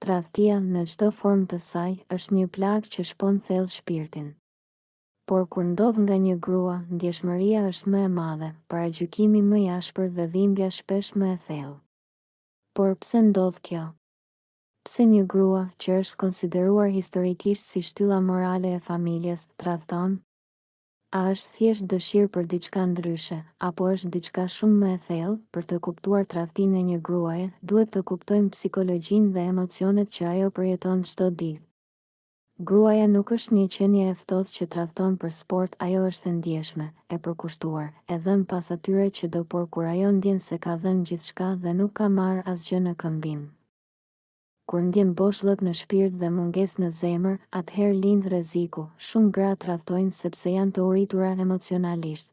Tradhtia në çdo formë të saj është një plagë që shpon thellë shpirtin. Por kur ndodh nga një grua, ndjeshmëria është më e madhe, paragjykimi më i ashpër dhe dhimbja shpesh më e thellë. Por pse ndodh kjo? Pse një grua, që është konsideruar historikisht si shtylla morale e familjes, tradhton? A është thjesht dëshirë për diçka ndryshe, apo është diçka shumë më e thellë? Për të kuptuar tradhtinë e një gruaje, duhet të kuptojmë psikologjinë dhe emocionet që ajo përjeton çdo ditë. Gruaja nuk është një qenie e ftohtë që tradhton për sport, ajo është e ndjeshme, e përkushtuar, e dhënë pas atyre që do, por kur ajo ndjen se ka dhënë gjithçka dhe nuk ka marrë asgjë në këmbim. Kur ndjen boshllëk në shpirt dhe mungesë në zemër, atëherë lind rreziku. Shumë gra tradhtojnë sepse janë të uritura emocionalisht.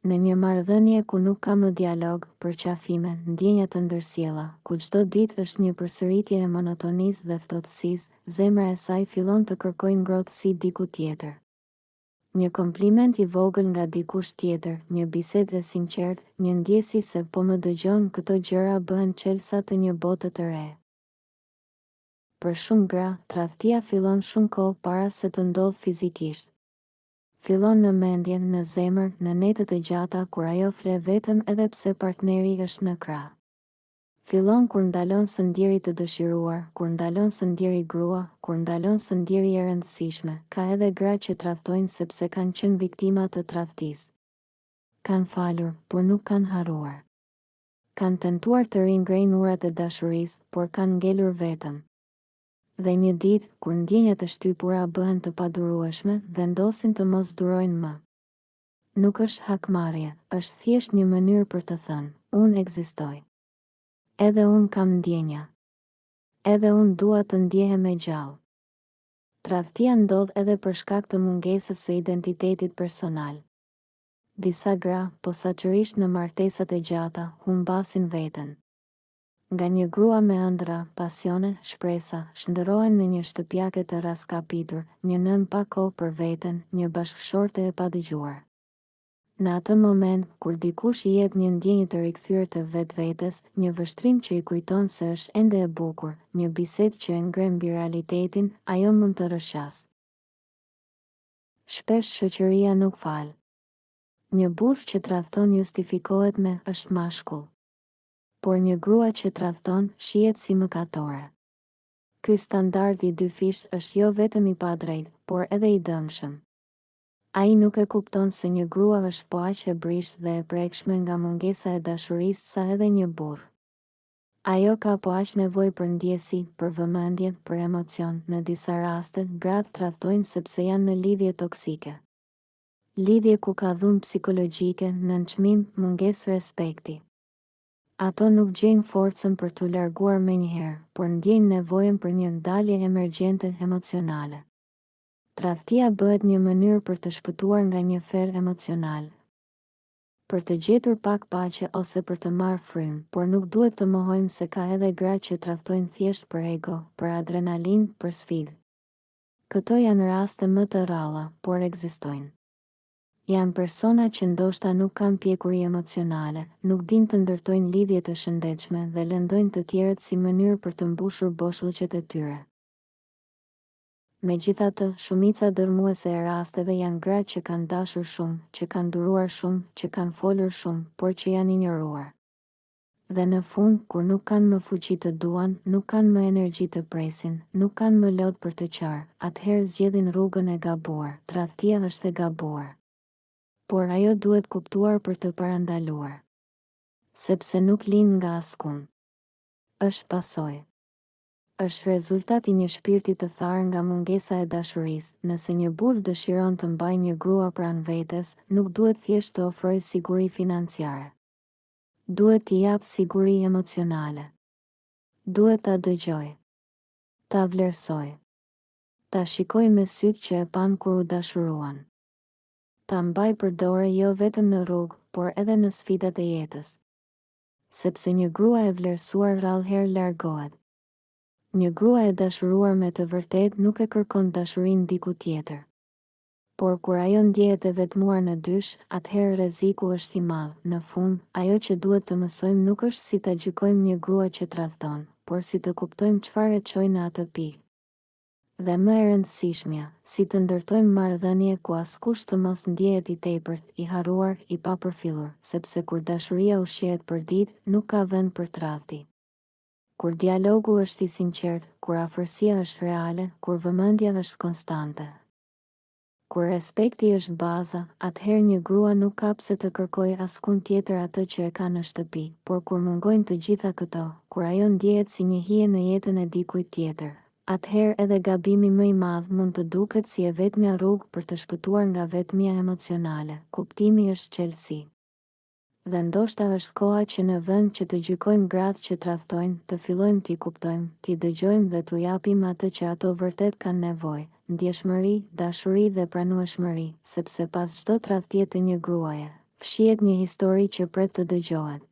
Në një marrëdhënie ku nuk ka më dialog, përqafime, ndjenja të ndërsjella, ku çdo ditë është një përsëritje e monotonisë dhe ftohtësisë, zemra e saj fillon të kërkojë ngrohtësi diku tjetër. Një kompliment i vogël nga dikush tjetër, një bisedë e sinqertë, një ndjesi se po më dëgjon, këto gjëra bëhen çelësa të një bote të re. Për shumë gra, tradhtia fillon shumë kohë para se të ndodhë fizikisht. Fillon në mendjen, në zemër, në netët e gjata kur ajo fle vetëm edhe pse partneri është në krah. Fillon kur ndalon së ndjeri të dëshiruar, kur ndalon së ndjeri grua, kur ndalon së ndjeri e rëndësishme. Ka edhe gra që tradhtojnë sepse kanë qenë viktima të tradhtisë. Kanë falur, por nuk kanë harruar. Kanë tentuar të ringrejnë urat e dashurisë, por kanë ngelur vetëm. Dhe një ditë, kur ndjenjat e shtypura bëhen të padurueshme, vendosin të mos durojnë më. Nuk është hakmarrje, është thjesht një mënyrë për të thënë, unë ekzistoj. Edhe unë kam ndjenja. Edhe unë dua të ndjehem e gjallë. Tradhtia ndodh edhe për shkak të mungesës së identitetit personal. Disa gra, posaçërisht në martesat e gjata, humbasin veten. Nga një grua me ëndra, pasione, shpresa, shndërrohen në një shtëpiake të raskapitur, një nën pa kohë për veten, një bashkëshorte e padëgjuar. Në atë moment, kur dikush i jep një ndjenjë të rikthyer të vetvetes, një vështrim që i kujton se është ende e bukur, një bisedë që e ngre mbi realitetin, ajo mund të rrëshqasë. Shpesh shoqëria nuk fal. Një burr që tradhton justifikohet me është mashkull. Por një grua që tradhton shihet si mëkatore. Ky standard i dy fish është jo vetëm i padrejtë, por edhe i dëmshëm. Ai nuk e kupton se një grua është po aq e brisht dhe e prekshme nga mungesa e dashurisë sa edhe një burr. Ajo ka po aq nevojë për ndjesi, për vëmendje, për emocion. Në disa raste, gratë tradhtojnë sepse janë në lidhje toksike. Lidhje ku ka dhunë psikologjike, nënçmim, mungesë respekti. Ato nuk gjejnë forcën për t'u larguar menjëherë, por ndjejnë nevojën për një ndalje emergjente emocionale. Tradhtia bëhet një mënyrë për të shpëtuar nga një ferr emocional, për të gjetur pak paqe ose për të marrë frym, por nuk duhet të mohojmë se ka edhe gra që tradhtojnë thjesht për ego, për adrenalinë, për sfidë. Këto janë raste më të rralla, por ekzistojnë. Janë persona që ndoshta nuk kanë pjekuri emocionale, nuk dinë të ndërtojnë lidhje të shëndetshme dhe lëndojnë të tjerët si mënyrë për të mbushur boshllëqet e tyre. Megjithatë, shumica dërmuese e rasteve janë gra që kanë dashur shumë, që kanë duruar shumë, që kanë folur shumë, por që janë injoruar. Dhe në fund, kur nuk kanë më fuqi të duan, nuk kanë më energji të presin, nuk kanë më lodh për të qarë, atëherë zgjedhin rrugën e gabuar. Tradhtia është e gabuar. Por ajo duhet kuptuar për të parandaluar. Sepse nuk lind nga askund. Është pasojë. Është rezultat i një shpirti të tharë nga mungesa e dashurisë. Nëse një burr dëshiron të mbajë një grua pranë vetes, nuk duhet thjesht të ofrojë siguri financiare. Duhet t'i jap siguri emocionale. Duhet ta dëgjojë. Ta vlerësojë. Ta shikojë me sytë që e pan kur u dashuruan. Ta mbaj për dorë jo vetëm në rrugë, por edhe në sfidat e jetës. Sepse një grua e vlerësuar rrallëherë largohet. Një grua e dashuruar me të vërtetë nuk e kërkon dashurinë diku tjetër. Por kur ajo ndjehet e vetmuar në dysh, atëherë rreziku është i madh. Në fund, ajo që duhet të mësojmë nuk është si ta gjykojmë një grua që tradhton, por si të kuptojmë çfarë e çoi në atë pikë. Dhe më e rëndësishmja, si të ndërtojmë marrëdhënie ku askush të mos ndjehet i tepërt, i harruar, i papërfillur, sepse kur dashuria ushqehet për ditë, nuk ka vend për tradhti. Kur dialogu është i sinqert, kur afërsia është reale, kur vëmendja është konstante. Kur respekti është baza, atëherë një grua nuk ka pse të kërkojë askund tjetër atë që e ka në shtëpi, por kur mungojnë të gjitha këto, kur ajo ndjehet si një hije në jetën e dikujt tjetër, atëherë edhe gabimi më i madh mund të duket si e vetmja rrugë për të shpëtuar nga vetmia emocionale. Kuptimi është çelësi. Dhe ndoshta është koha që në vend që të gjykojmë gratë që tradhtojnë, të fillojmë t'i kuptojmë, t'i dëgjojmë dhe t'u japim atë që ato vërtet kanë nevojë, ndjeshmëri, dashuri dhe pranueshmëri, sepse pas çdo tradhtje të një gruaje, fshihet një histori që pret të dëgjohet.